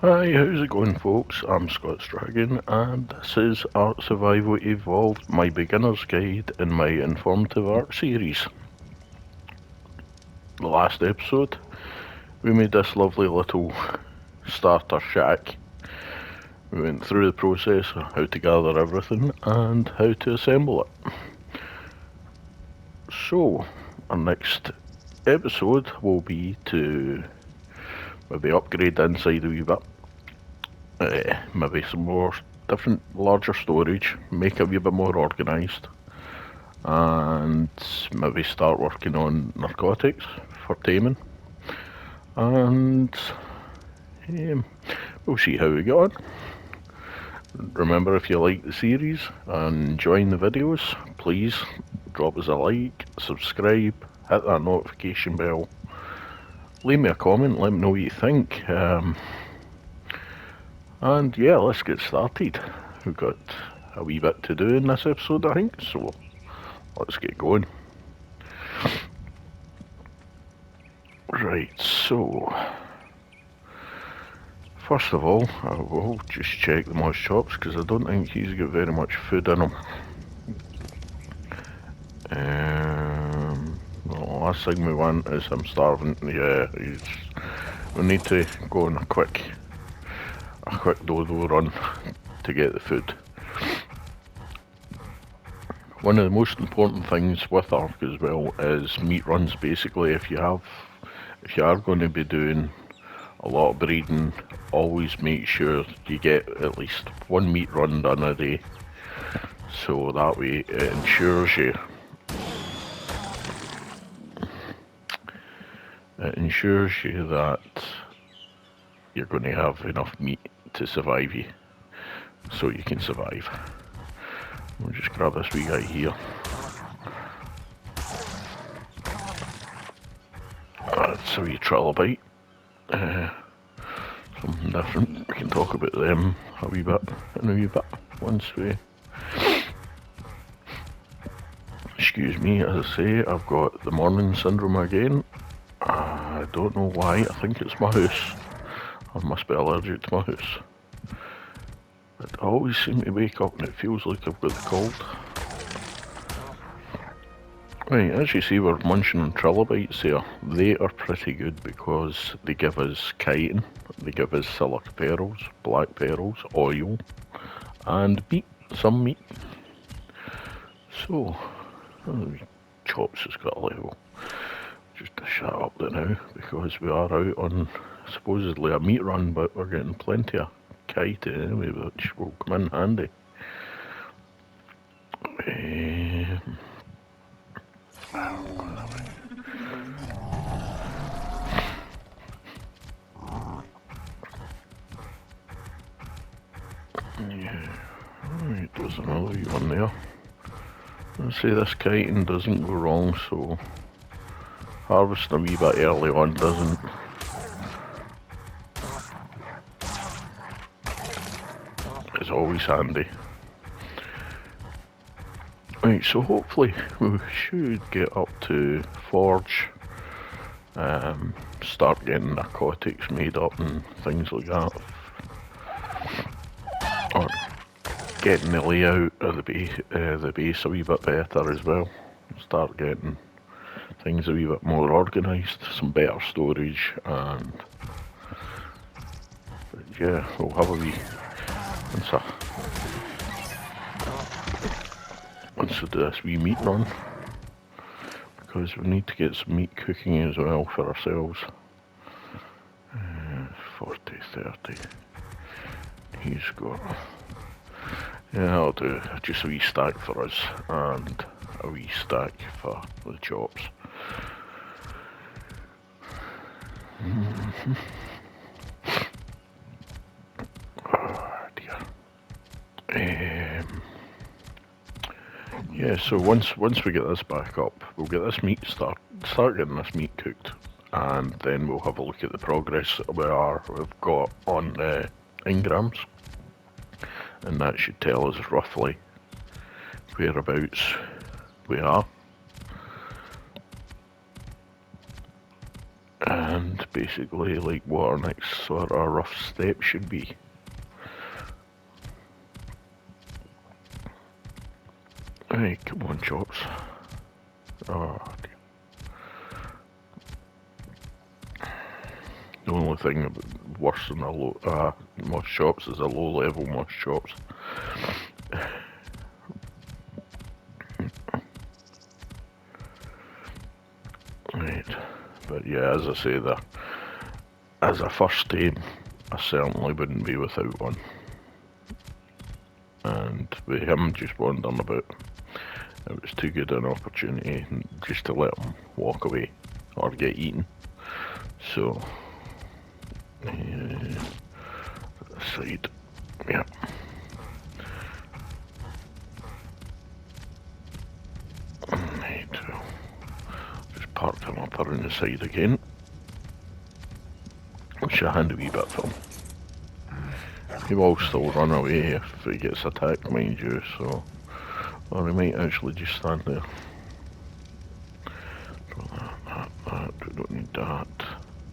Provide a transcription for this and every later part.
Hi, how's it going folks? I'm Scott's Dragon and this is Art Survival Evolved, my beginner's guide in my informative art series. The last episode, we made this lovely little starter shack. We went through the process of how to gather everything and how to assemble it. So, our next episode will be to maybe upgrade the inside a wee bit. Maybe some more different larger storage, make it a wee bit more organised, and maybe start working on narcotics for taming, and we'll see how we get on. Remember, if you like the series and enjoying the videos, please drop us a like, subscribe, hit that notification bell, leave me a comment, let me know what you think. And yeah, let's get started. We've got a wee bit to do in this episode, I think, so let's get going. Right, so first of all, I will just check the moist chops because I don't think he's got very much food in him. The last thing we want is him starving. Yeah, we need to go on a quick dodo run to get the food. One of the most important things with Ark as well is meat runs. Basically, if you are going to be doing a lot of breeding, always make sure you get at least one meat run done a day. So that way it ensures you that you're going to have enough meat to survive you, so you can survive. We'll just grab this wee guy here. That's a wee trilobite. Something different. We can talk about them a wee bit once we... Excuse me, as I say, I've got the morning syndrome again. I don't know why, I think it's my house. I must be allergic to my house. But I always seem to wake up and it feels like I've got the cold. Right, as you see, we're munching on trilobites here. They are pretty good because they give us chitin, they give us silica pearls, black pearls, oil, and meat, some meat. So, Chops has got a level. Just to shut up there now, because we are out on supposedly a meat run, but we're getting plenty of chitin anyway, which will come in handy. Yeah, right, there's another wee one there. Let's say this chitin doesn't go wrong, so harvesting a wee bit early on doesn't. It's always handy. Right, so hopefully we should get up to forge, start getting narcotics made up and things like that. Or getting the layout of the base a wee bit better as well. Start getting things a wee bit more organised, some better storage, and yeah, we'll have a wee once we do this wee meat run, because we need to get some meat cooking as well for ourselves. 40, 30. He's got... Yeah, I'll do just a wee stack for us and a wee stack for the chops. Oh dear. Yeah, so once we get this back up, we'll get this meat start getting this meat cooked, and then we'll have a look at the progress we've got on engrams, and that should tell us roughly whereabouts we are. and basically like what our next sort of rough step should be. Hey, come on, Chops. Oh, dear. The only thing worse than most shops is a low level most shops. Right, but yeah, as I say, as a first aim, I certainly wouldn't be without one. And with him just wandering about, it was too good an opportunity just to let him walk away or get eaten. So, side, yeah. Right, well, just park him up around the side again. Which a handy wee bit for him. He will still run away if he gets attacked, mind you, so... Or he might actually just stand there. So that, we don't need that.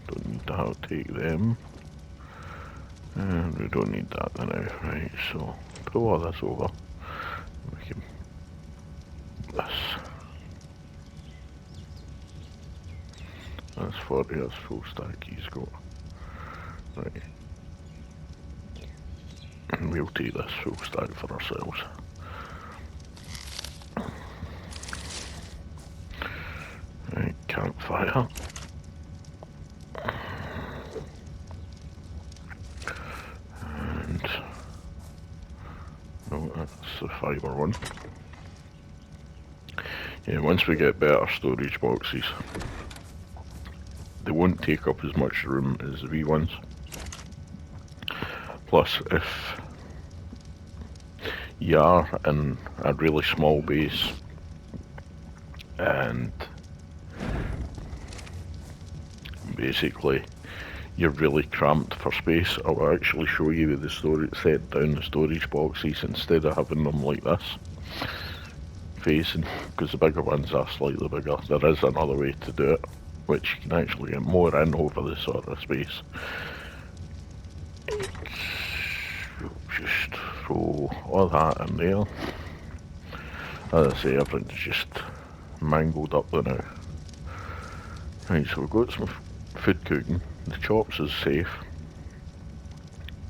Don't need that, I'll take them. And we don't need that now, right, so... Pull all this over. We can... This. That's 40, that's full stack he's got. Right. And we'll take this full stack for ourselves. Right, campfire. And... No, that's the fibre one. Yeah, once we get better storage boxes, they won't take up as much room as the wee ones. Plus, if you are in a really small base and basically you're really cramped for space, I'll actually show you with the storage, set down the storage boxes instead of having them like this facing, because the bigger ones are slightly bigger. There is another way to do it, which you can actually get more in over this sort of space. Just throw all that in there. As I say, everything's just mangled up there now. Right, so we've got some food cooking. The chops is safe.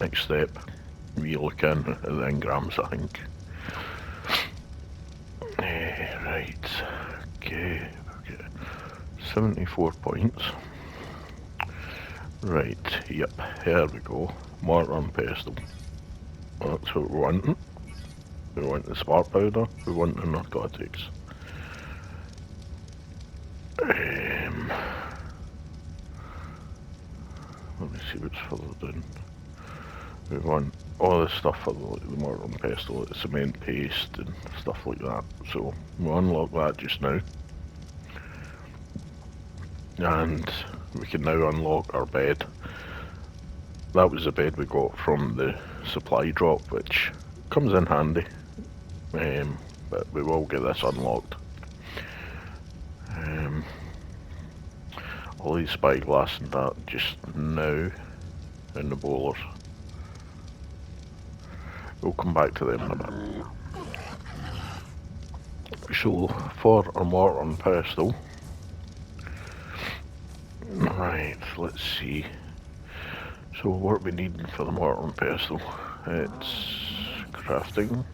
Next step, we look in at the engrams, I think. Right, okay, 74 points. Right, yep, here we go. Mortar and pestle. That's what we want. We want the spark powder, we want the narcotics. Let me see what's further down. We want all this stuff for the mortar and pestle, like the cement paste and stuff like that. So we'll unlock that just now. And we can now unlock our bed. That was the bed we got from the supply drop, which comes in handy. But we will get this unlocked. All these spyglass and that just now in the bowlers. We'll come back to them in a bit. So, for our mortar and pestle, right, let's see. So what we need for the mortar and pestle, it's crafting,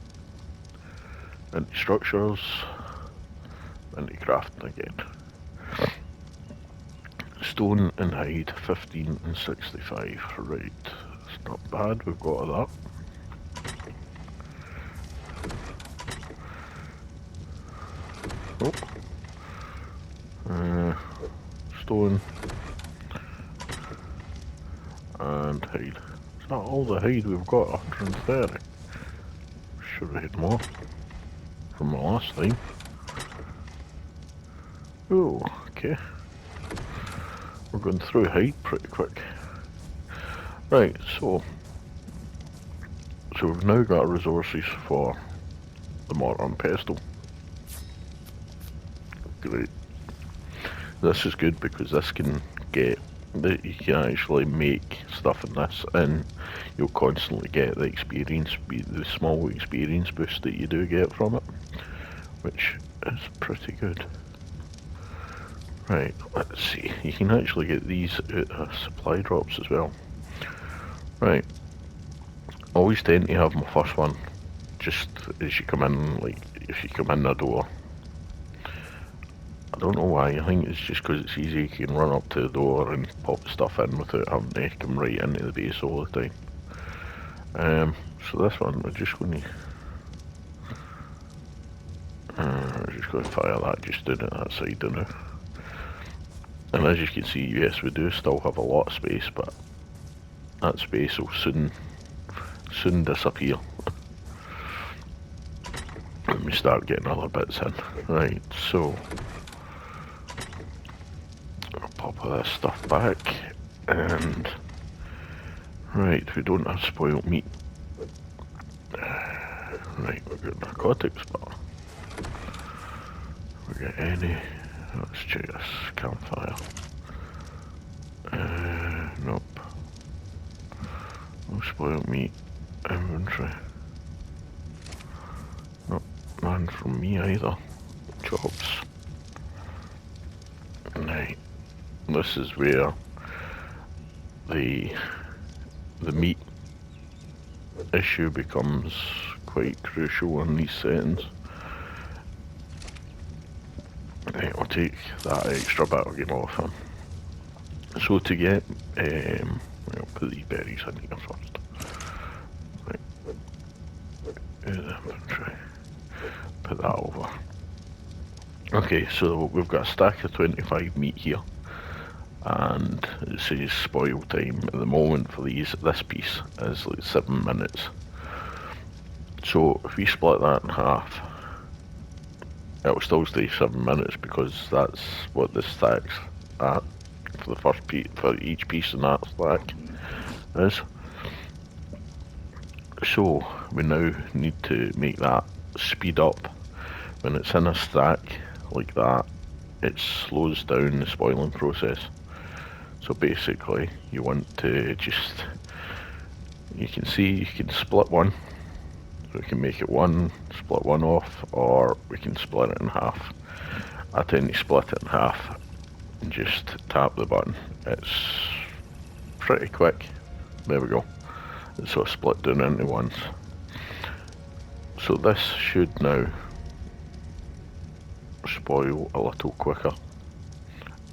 into structures, into crafting again. Stone and hide, 15 and 65, right, it's not bad, we've got all that. Stone and hide. Is that all the hide we've got? 130. Should have had more from the last time. Oh, okay. We're going through hide pretty quick. Right, so we've now got resources for the mortar and pestle. Great. This is good because this can get that you can actually make stuff in this, and you'll constantly get the experience, the small experience boost that you do get from it, which is pretty good. Right, let's see. You can actually get these out of supply drops as well. Right, always tend to have my first one just as you come in, like if you come in the door. I don't know why, I think it's just because it's easy, you can run up to the door and pop stuff in without having to come right into the base all the time. So this one, we're just going to fire that just down at that side now. And as you can see, yes, we do still have a lot of space, but that space will soon disappear when we start getting other bits in. Right, so I'll pop all this stuff back, and right, we don't have spoiled meat. Right, we've got narcotics, but we got any? Let's check this campfire. Nope. No spoiled meat. Inventory. Nope, none from me either. Chops. Right. This is where the meat issue becomes quite crucial in these settings. Right, I'll take that extra bit of game off him. So to get, I'll put these berries in here first. Right, out of the inventory. Put that over. Okay, so we've got a stack of 25 meat here, and it says spoil time at the moment for this piece is like 7 minutes. So if we split that in half, it'll still stay 7 minutes because that's what this stack's at for the first piece, for each piece in that stack is. So we now need to make that speed up. When it's in a stack like that, it slows down the spoiling process. So basically you want to just, you can see you can split one. So we can make it one, split one off, or we can split it in half. I tend to split it in half and just tap the button. It's pretty quick. There we go. It's sort of split down into ones. So this should now spoil a little quicker.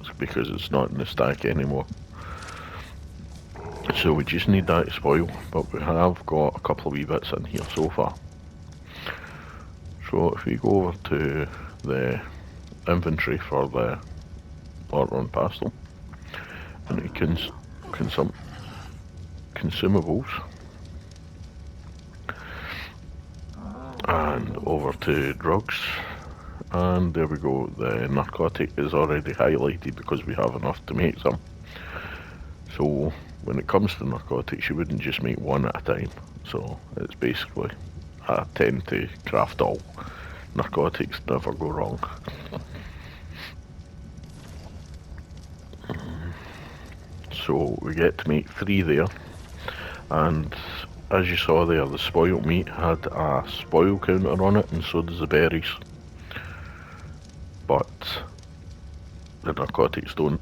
It's because it's not in the stack anymore. So we just need that to spoil, but we have got a couple of wee bits in here so far. So if we go over to the inventory for the order on pastel, and it consumables, and over to drugs, and there we go, the narcotic is already highlighted because we have enough to make some. So when it comes to narcotics, you wouldn't just make one at a time. So it's basically, I tend to craft all. Narcotics never go wrong. So we get to make 3 there, and as you saw there, the spoiled meat had a spoil counter on it, and so does the berries. But the narcotics don't.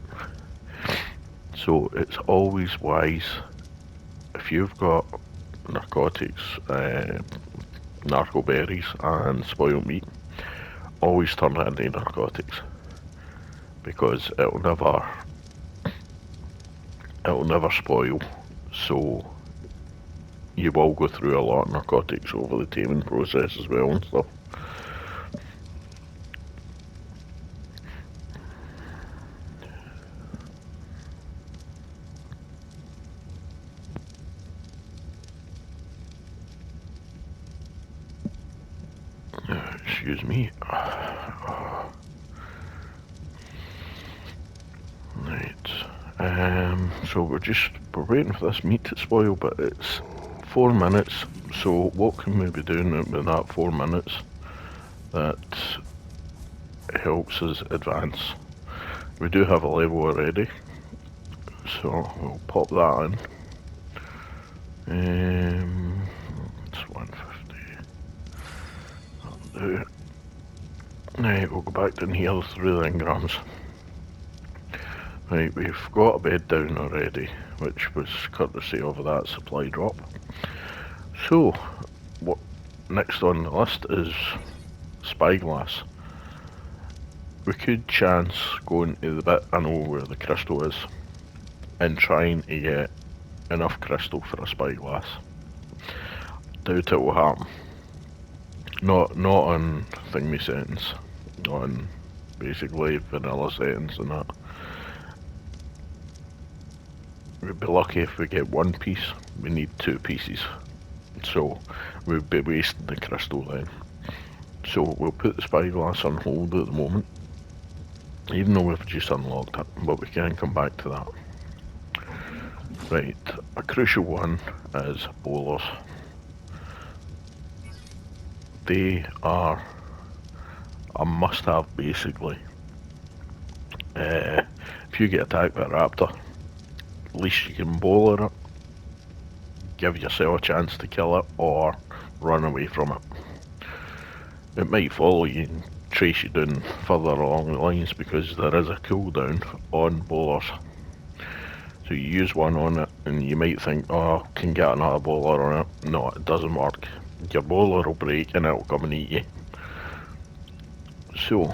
So it's always wise, if you've got narcotics, narco berries and spoiled meat, always turn it into narcotics, because it'll never spoil. So you will go through a lot of narcotics over the taming process as well and stuff. Excuse me. Right. So we're waiting for this meat to spoil, but it's 4 minutes. So what can we be doing with that 4 minutes that helps us advance? We do have a level already, So we'll pop that in. It's 150. That'll do. Right, we'll go back down here with 3 engrams. Right, we've got a bed down already, which was courtesy of that supply drop. So, what next on the list is Spyglass. We could chance going to the bit I know where the crystal is and trying to get enough crystal for a Spyglass. Doubt it will happen. Not on thingy settings, on basically vanilla settings and that. We'd be lucky if we get 1 piece. We need 2 pieces, so we'd be wasting the crystal then. So we'll put the Spyglass on hold at the moment, even though we've just unlocked it, but we can come back to that. Right, a crucial one is bowlers. They are a must-have basically. If you get attacked by a raptor, at least you can bowler it, give yourself a chance to kill it, or run away from it. It might follow you and trace you down further along the lines because there is a cooldown on bowlers. So you use one on it and you might think, oh, I can get another bowler on it. No, it doesn't work. Your bowler will break and it'll come and eat you. So,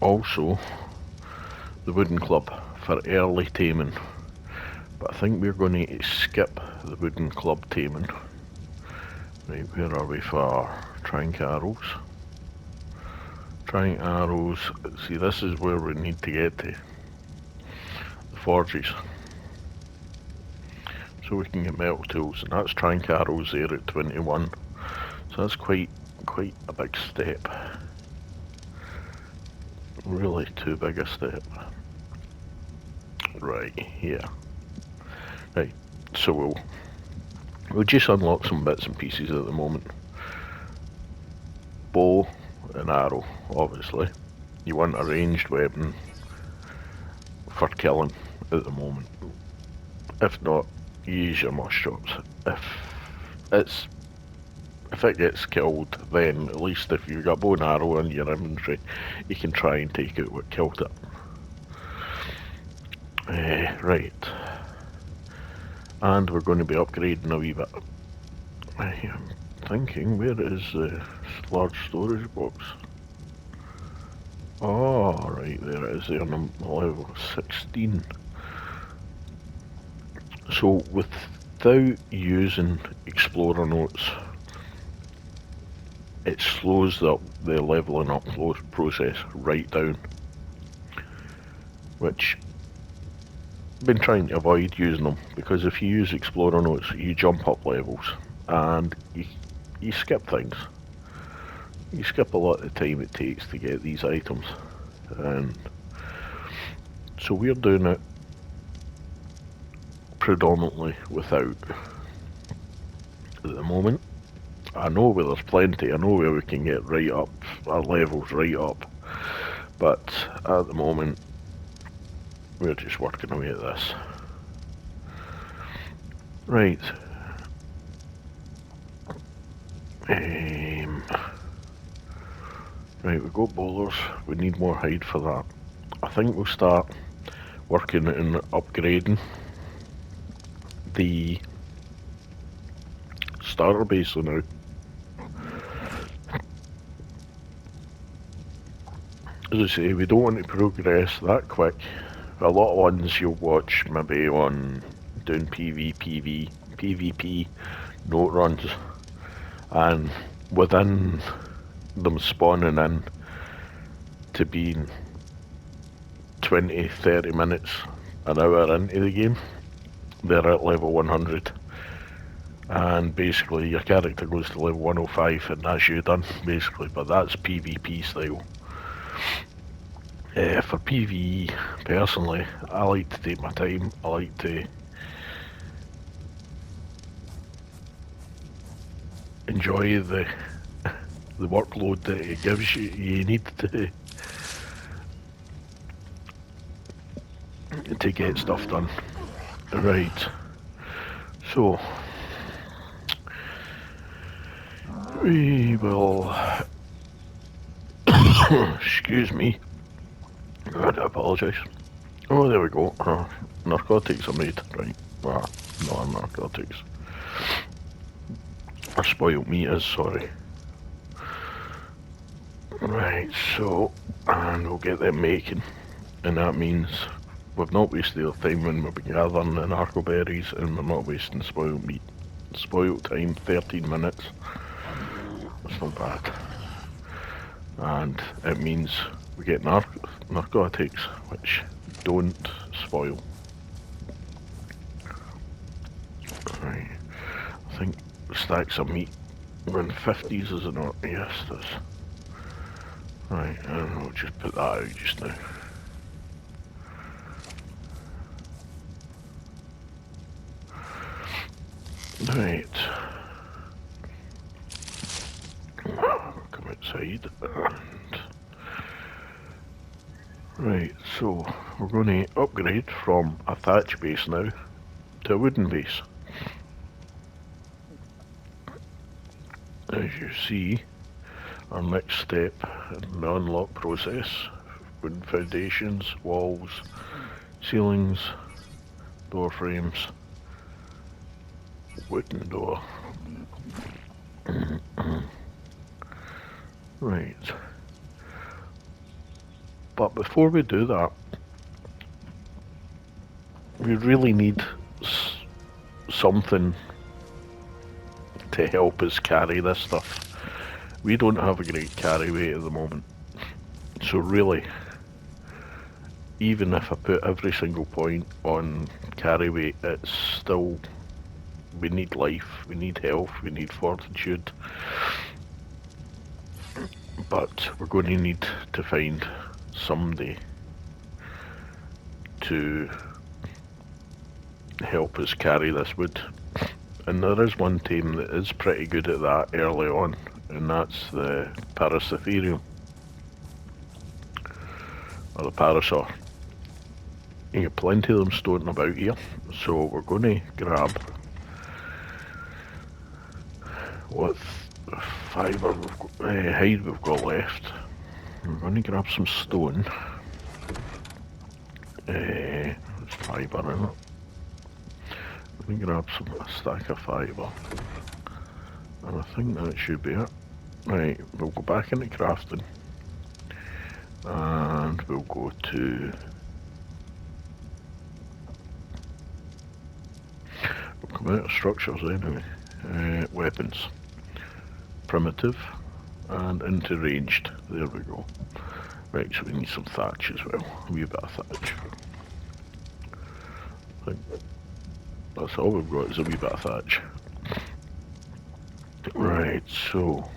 also, the wooden club for early taming. But I think we're going to skip the wooden club taming. Right, where are we for trank arrows? Trank arrows, see this is where we need to get to. The forges. So we can get metal tools, and that's trank arrows there at 21. So that's quite a big step. Really too big a step. Right, here. Right, so we'll just unlock some bits and pieces at the moment. Bow and arrow, obviously. You want a ranged weapon for killing at the moment. If not, use your mush chops. If it gets killed, then at least if you've got bow and arrow in your inventory, you can try and take out what killed it. Right. And we're going to be upgrading a wee bit. I am thinking, where is the large storage box? Oh, right, there it is, there on level 16. So, without using Explorer Notes, it slows the leveling up process right down. Which, I've been trying to avoid using them, because if you use Explorer Notes, you jump up levels, and you skip things. You skip a lot of the time it takes to get these items. And so we're doing it predominantly without. At the moment, I know where there's plenty, I know where we can get right up, our levels right up, but at the moment we're just working away at this. Right. Right, we've got bowlers, we need more hide for that. I think we'll start working on upgrading the starter base now. As I say, we don't want to progress that quick. A lot of ones you'll watch maybe on doing PvP note runs, and within them spawning in to being 20-30 minutes, an hour into the game, they're at level 100. And basically your character goes to level 105 and that's you done, basically, but that's PvP style. For PvE, personally, I like to take my time. I like to enjoy the workload that it gives you. You need to to get stuff done. Right, so we will, excuse me, I do apologise. Oh, there we go. Narcotics are made, right? Well, no, narcotics. Or spoiled meat is, sorry. Right, so, and we'll get them making. And that means we've not wasted our time when we've been gathering the narco berries, and we're not wasting spoiled meat. Spoiled time, 13 minutes. That's not bad. And it means we get narcotics, which don't spoil. Right, I think stacks of meat. We're in 50s, is it not? Yes, it is. Right, and we'll just put that out just now. Right. Come outside and... Right, so we're going to upgrade from a thatch base now to a wooden base. As you see, our next step in the unlock process, wooden foundations, walls, ceilings, door frames, wooden door. Right. But before we do that, we really need something to help us carry this stuff. We don't have a great carry weight at the moment. So really, even if I put every single point on carry weight, it's still, we need life, we need health, we need fortitude. But we're going to need to find somebody to help us carry this wood. And there is one team that is pretty good at that early on, and that's the Parasaur, or the Parasaur. You get plenty of them storing about here, so we're going to grab what fibre hide we've got left. We're going to grab some stone. There's fibre in it. Let me grab a stack of fibre, and I think that should be it. Right, we'll go back into crafting, and we'll go to, we'll come out of structures anyway, weapons, primitive, and into ranged. There we go. Right, so we need some thatch as well, a wee bit of thatch. I think that's all we've got, is a wee bit of thatch. Right, so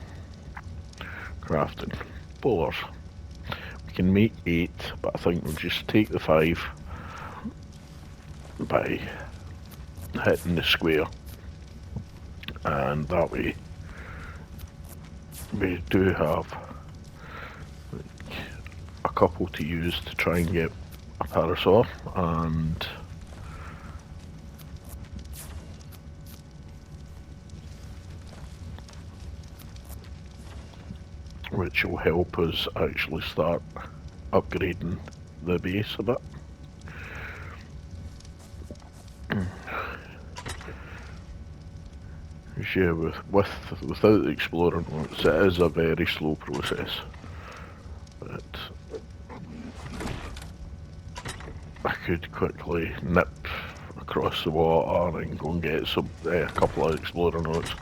crafting. Bowlers. We can make 8, but I think we'll just take the 5 by hitting the square. And that way we do have like a couple to use to try and get a Parasaur, and which will help us actually start upgrading the base a bit. Yeah, without the exploring notes, it is a very slow process. But I could quickly nip across the water and go and get a couple of explorer notes.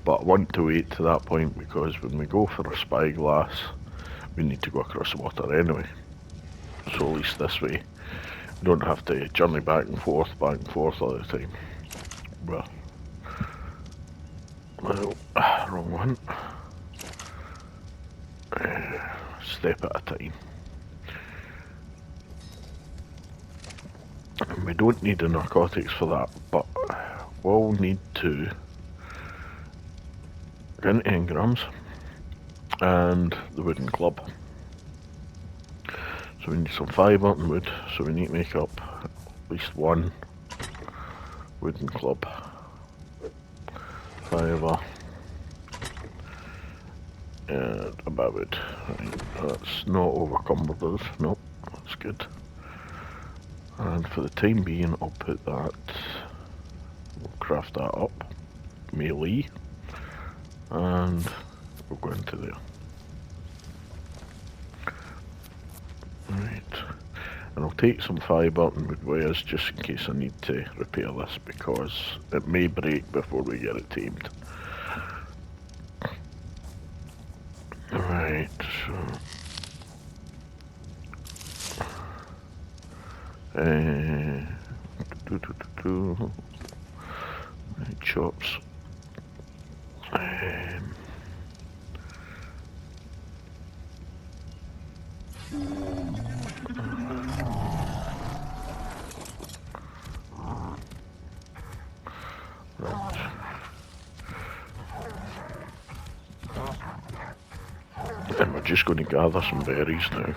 But I want to wait to that point, because when we go for a spyglass, we need to go across the water anyway. So at least this way, we don't have to journey back and forth all the time. Well, wrong one. Step at a time. And we don't need the narcotics for that, but we'll need to get into engrams and the wooden club. So we need some fibre and wood, so we need to make up at least one wooden club. Fibre. And about wood. Right, that's not overcumbered us. Nope, that's good. And for the time being, I'll put that, we'll craft that up, melee, and we'll go into there. Right, and I'll take some fibre and wood wires just in case I need to repair this, because it may break before we get it tamed. Right, so... Right, chops. Right. And we're just going to gather some berries now.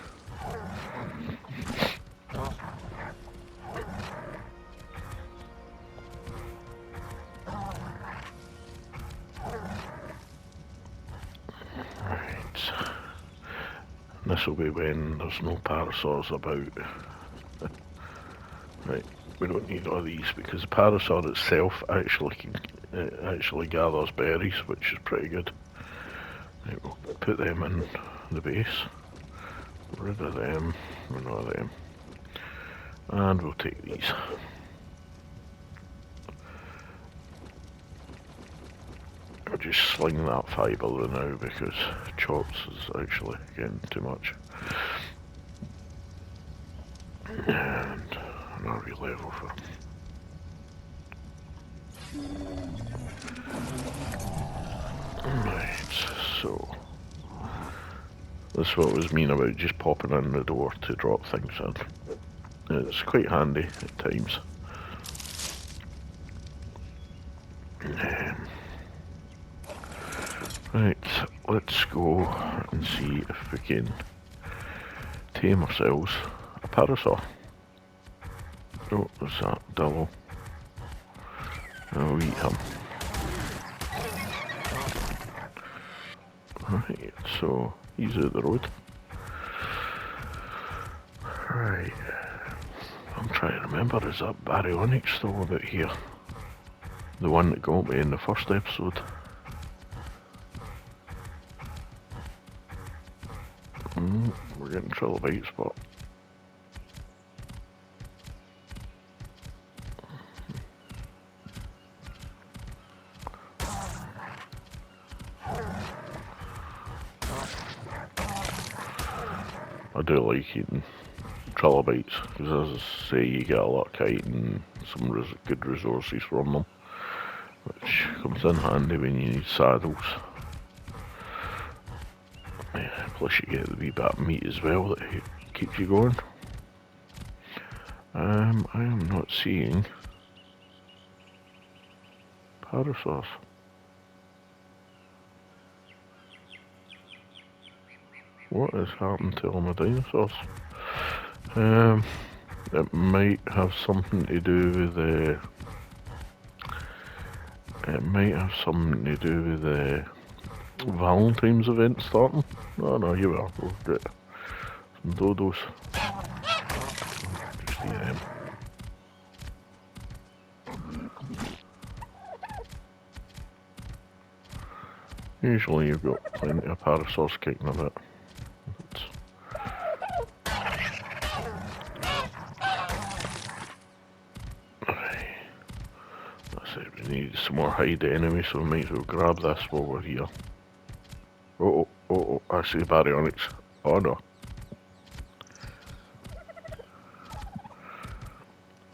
This will be when there's no parasaurs about. Right, we don't need all these because the parasaur itself actually gathers berries, which is pretty good. Right, we'll put them in the base. Rid of them, rid of them. And we'll take these. I'll just sling that fibre now because chops is actually getting too much. And another re-level for him. Right, so this is what was mean about just popping in the door to drop things in. It's quite handy at times. Right, let's go and see if we can tame ourselves a parasaur. Oh, there's that devil. I'll eat him. Right, so he's out the road. Right, I'm trying to remember, is that Baryonyx still about here? The one that got me in the first episode. We're getting trilobite spot. I do like eating trilobites because, as I say, you get a lot of kite and some good resources from them, which comes in handy when you need saddles. Yeah, plus you get the wee bit of meat as well that keeps you going. I am not seeing parasaurs. What has happened to all my dinosaurs? It might have something to do with the... It might have something to do with the Valentine's event starting. Oh no, here we are. We'll get some dodos. Just eat them. Usually you've got plenty of parasaurs kicking about. That's it, we need some more hide enemies, so we might as well grab this while we're here. Oh, I see Baryonyx. Oh no.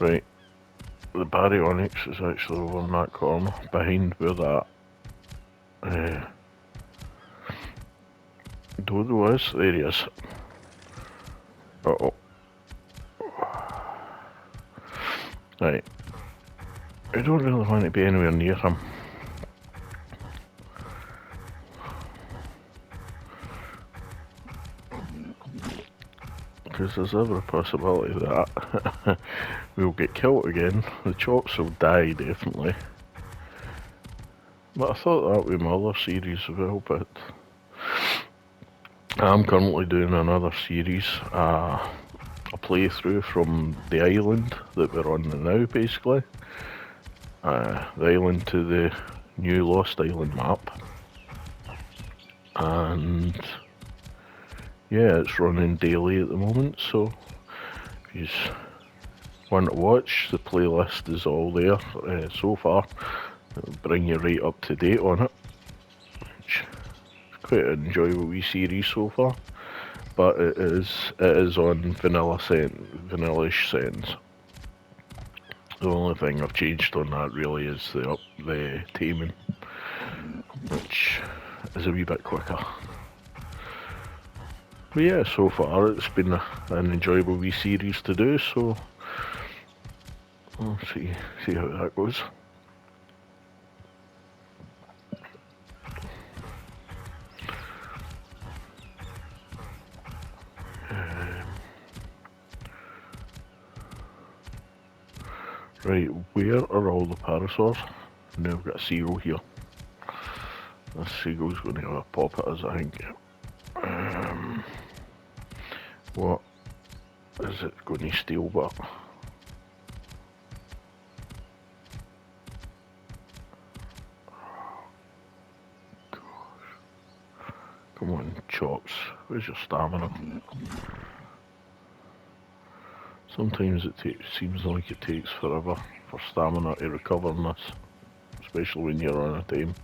Right, the Baryonyx is actually over in that corner, behind where that dodo is. There he is. Right. I don't really want to be anywhere near him. because there's ever a possibility that we'll get killed again. The chops will die, definitely. But I thought that with my other series as well, but I'm currently doing another series, a playthrough from the island that we're on now, basically. The island to the new Lost Island map. And yeah, it's running daily at the moment, so if you want to watch, the playlist is all there so far. It'll bring you right up to date on it, which is quite an enjoyable wee series so far. But it is on vanilla-ish settings. The only thing I've changed on that really is the taming, which is a wee bit quicker. But yeah, so far it's been an enjoyable wee series to do, so we'll see how that goes. Right, where are all the parasaurs? Now I've got a seagull here. This seagull's going to have a pop at us, I think. What is it going to steal, but? Gosh. Come on, chops. Where's your stamina? Sometimes it seems like it takes forever for stamina to recover in this, especially when you're on a time.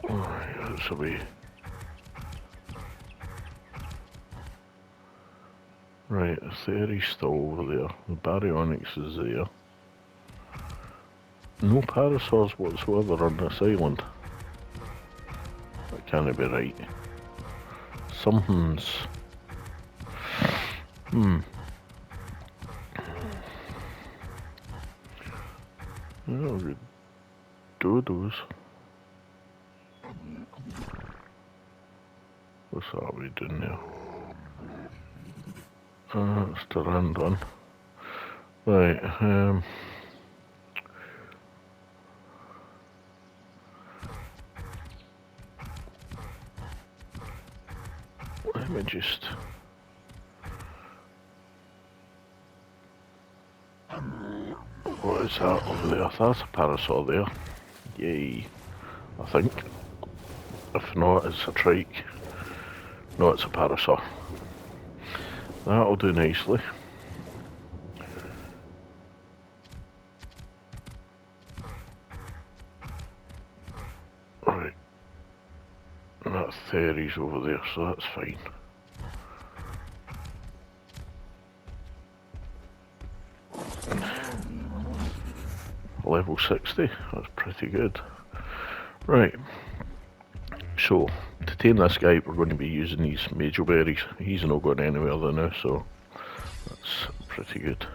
That's away. Right, the Theory's still over there. The Baryonyx is there. No parasaurs whatsoever on this island. That can't be right. Something's... Oh, good dodos. What's that we doing there? It's the random. Right, let me just... What is that over there? That's a parasaur there. Yay, I think. If not, it's a trike. No, it's a parasaur. That'll do nicely. Right. And that Theory's over there, so that's fine. Level 60, that's pretty good. Right. So, to tame this guy, we're going to be using these major berries. He's not going anywhere there now, so that's pretty good.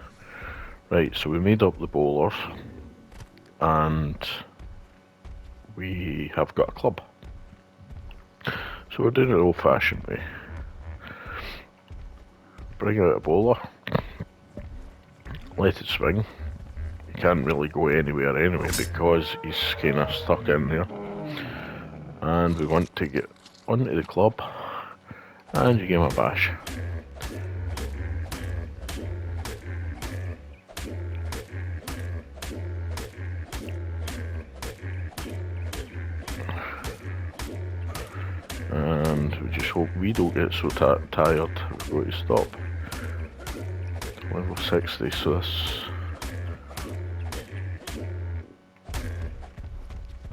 Right, so we made up the bowlers, and we have got a club. So we're doing it old-fashioned way. Bring out a bowler, let it swing. He can't really go anywhere anyway because he's kind of stuck in there. And we want to get onto the club, and you give him a bash. And we just hope we don't get so tired we're going to stop. Level 60, so this...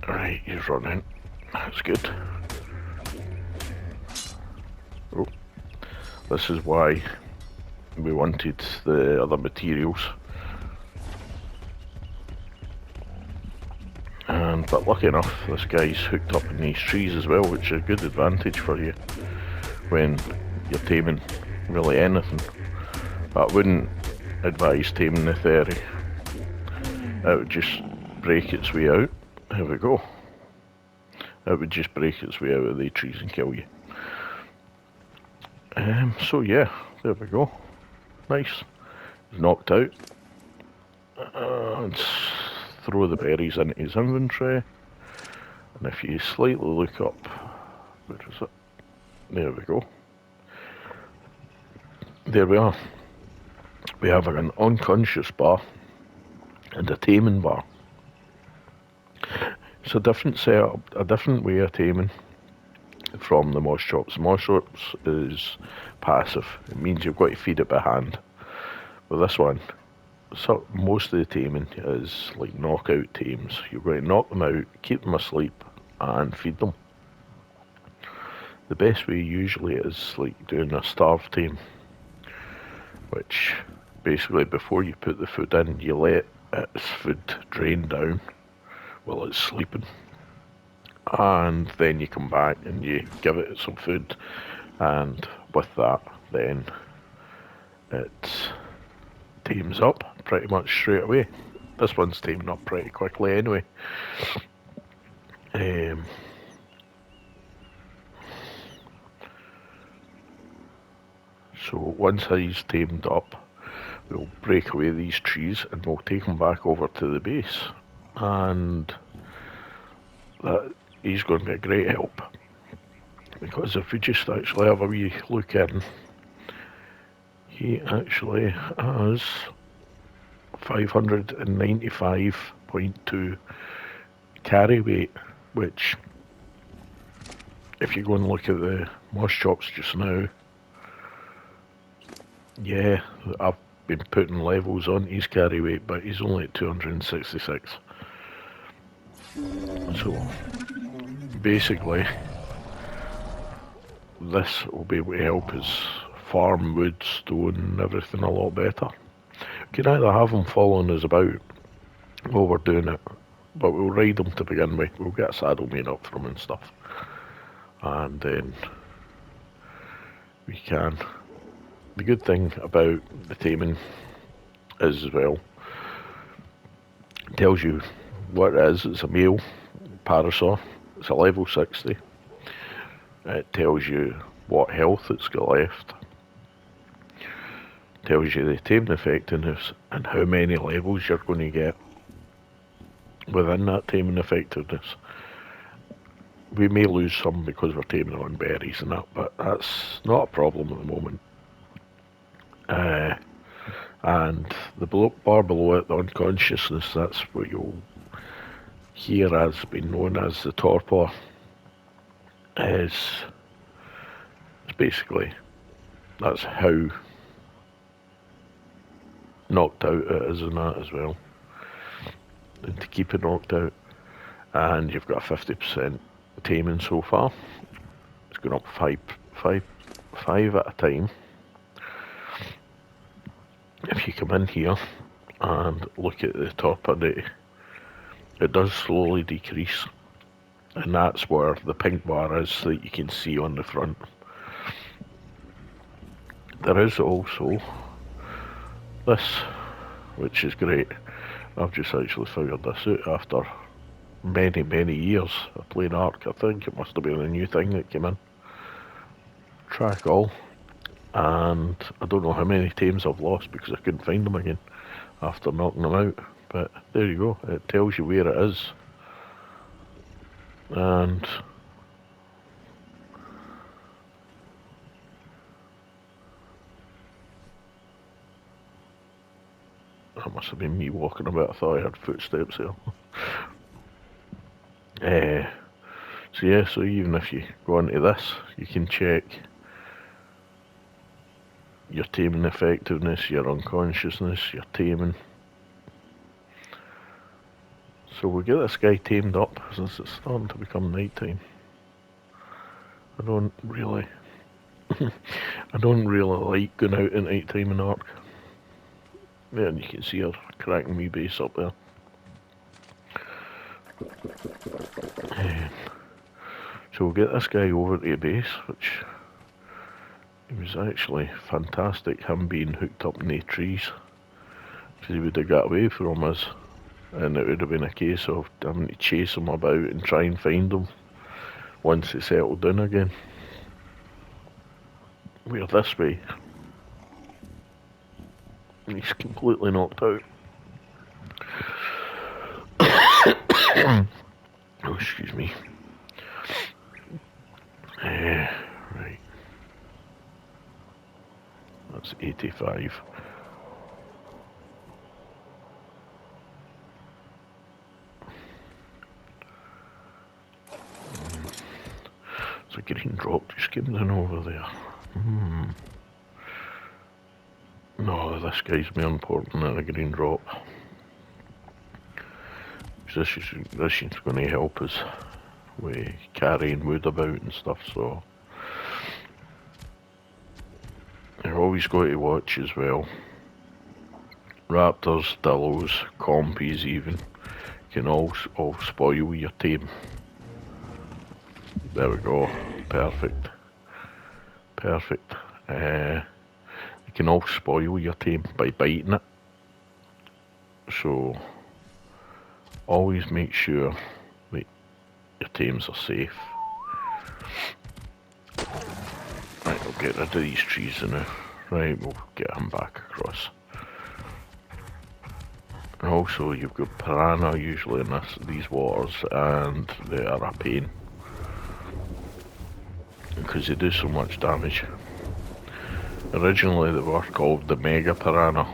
Right, he's running. That's good. Oh, this is why we wanted the other materials. But lucky enough, this guy's hooked up in these trees as well, which is a good advantage for you when you're taming really anything. But I wouldn't advise taming the 30. It would just break its way out. Here we go. It would just break its way out of the trees and kill you. So yeah, there we go. Nice. Knocked out. Let's throw the berries into his inventory. And if you slightly look up, where is it? There we go. There we are. We have an unconscious bar and a taming bar. It's a different setup, a different way of taming from the moss chops. Moss chops is passive. It means you've got to feed it by hand. With this one, so most of the taming is like knockout tames. You're going to knock them out, keep them asleep, and feed them. The best way usually is like doing a starve tame, which basically before you put the food in, you let its food drain down while it's sleeping, and then you come back and you give it some food, and with that then it tames up pretty much straight away. This one's taming up pretty quickly anyway. So once he's tamed up, we'll break away these trees and we'll take him back over to the base, and that he's going to be a great help, because if we just actually have a wee look in, he actually has 595.2 carry weight, which if you go and look at the moss chops just now, yeah, I've been putting levels on his carry weight, but he's only at 266. So basically this will be able to help us farm wood, stone and everything a lot better. We can either have him following us about while we're doing it, but we'll ride him to begin with. We'll get a saddle made up for him and stuff, and then we can. The good thing about the taming is as well, it tells you what it is. It's a male Parasaur. It's a level 60. It tells you what health it's got left. It tells you the taming effectiveness and how many levels you're going to get within that taming effectiveness. We may lose some because we're taming on berries and that, but that's not a problem at the moment. And the bar below it, the unconsciousness, that's what you'll hear as being known as the torpor. It's basically, that's how knocked out it is in that as well, and to keep it knocked out. And you've got a 50% taming so far. It's going up five at a time. If you come in here and look at the top of it does slowly decrease, and that's where the pink bar is that you can see on the front. There is also this, which is great. I've just actually figured this out after many years of playing Ark. I think it must have been a new thing that came in. Track all. And I don't know how many tames I've lost because I couldn't find them again after knocking them out. But there you go, it tells you where it is. And that must have been me walking about. I thought I heard footsteps there. So yeah, so even if you go into this, you can check your taming effectiveness, your unconsciousness, your taming. So we'll get this guy tamed up since it's starting to become night time. I don't really like going out at night time in Ark. Yeah, and you can see her cracking me base up there. So we'll get this guy over to the base, which It was actually fantastic, him being hooked up in the trees, because he would have got away from us, and it would have been a case of having to chase him about and try and find him once he settled down again. We're this way. He's completely knocked out. Oh, excuse me. Right. That's 85. There's a green drop just came down over there. No, this guy's more important than a green drop. This is going to help us with carrying wood about and stuff, so you've always got to watch as well. Raptors, dillos, compies even, can all spoil your tame. There we go, perfect. Perfect. They can all spoil your tame by biting it. So always make sure that your tames are safe. Right, we'll get rid of these trees now. Right, we'll get him back across. And also you've got piranha usually in these waters, and they are a pain because they do so much damage. Originally they were called the mega piranha,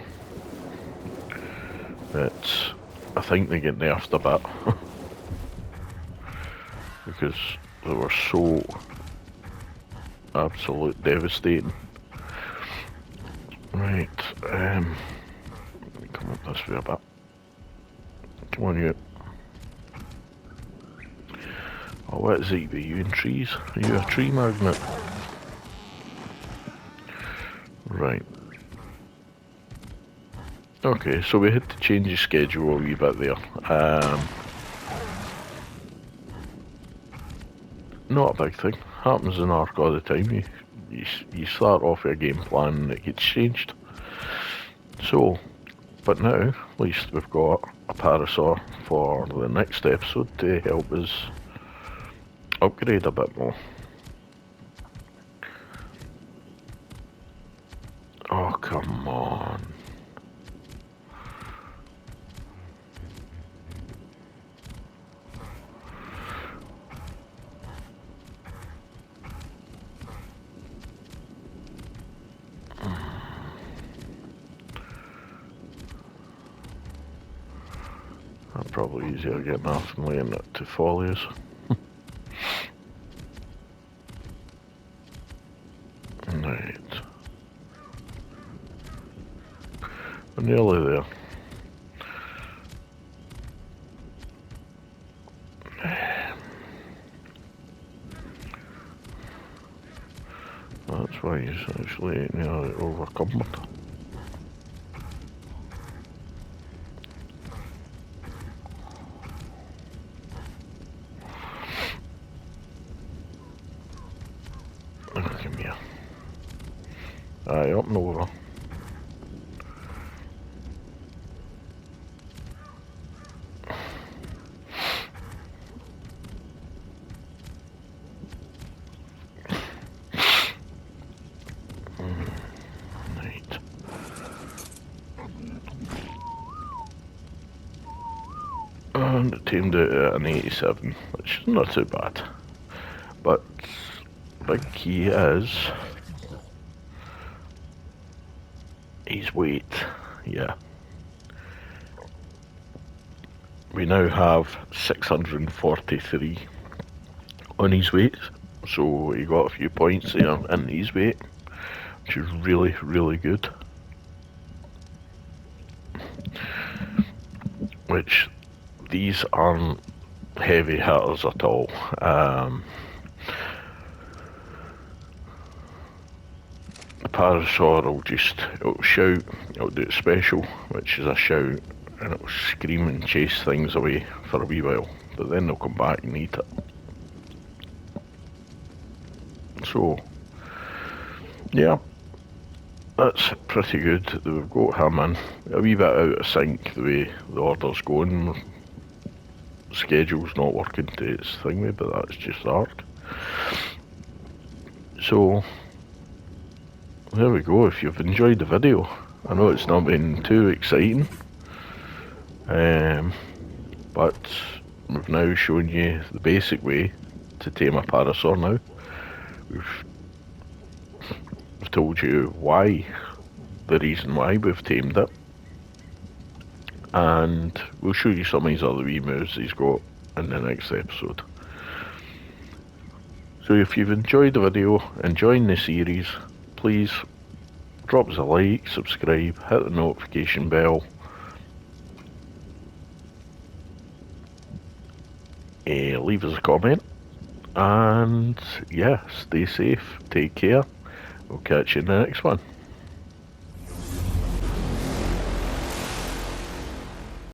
but I think they get nerfed a bit because they were so absolute devastating. Right, let me come up this way a bit. Come on, you. Oh, what is it with you and trees? Are you a tree magnet? Right. Okay, so we had to change the schedule a wee bit there. Not a big thing. Happens in Ark all the time. You start off with a game plan and it gets changed. So, but now, at least we've got a Parasaur for the next episode to help us upgrade a bit more. Oh, come on. That's probably easier getting off and laying it to folios. Right. We're nearly there. That's why he's actually nearly overcumbered. Come here. Aye, up and over. Right. And it tamed out at an 87, which is not too bad. But big key is his weight. Yeah. We now have 643 on his weight, so he got a few points there in his weight, which is really, really good. Which, these aren't heavy hitters at all. The Parasaur it'll shout, it'll do its special, which is a shout, and it'll scream and chase things away for a wee while, but then they'll come back and eat it. So, Yeah, that's pretty good. We've got him in. A wee bit out of sync the way the order's going. Schedule's not working to its thingy, but that's just art. So, there we go. If you've enjoyed the video, I know it's not been too exciting, but we've now shown you the basic way to tame a Parasaur now. We've told you why, the reason why we've tamed it, and we'll show you some of his other wee moves he's got in the next episode. So if you've enjoyed the video, enjoying the series, please drop us a like, subscribe, hit the notification bell, leave us a comment, and yeah, stay safe, take care, we'll catch you in the next one.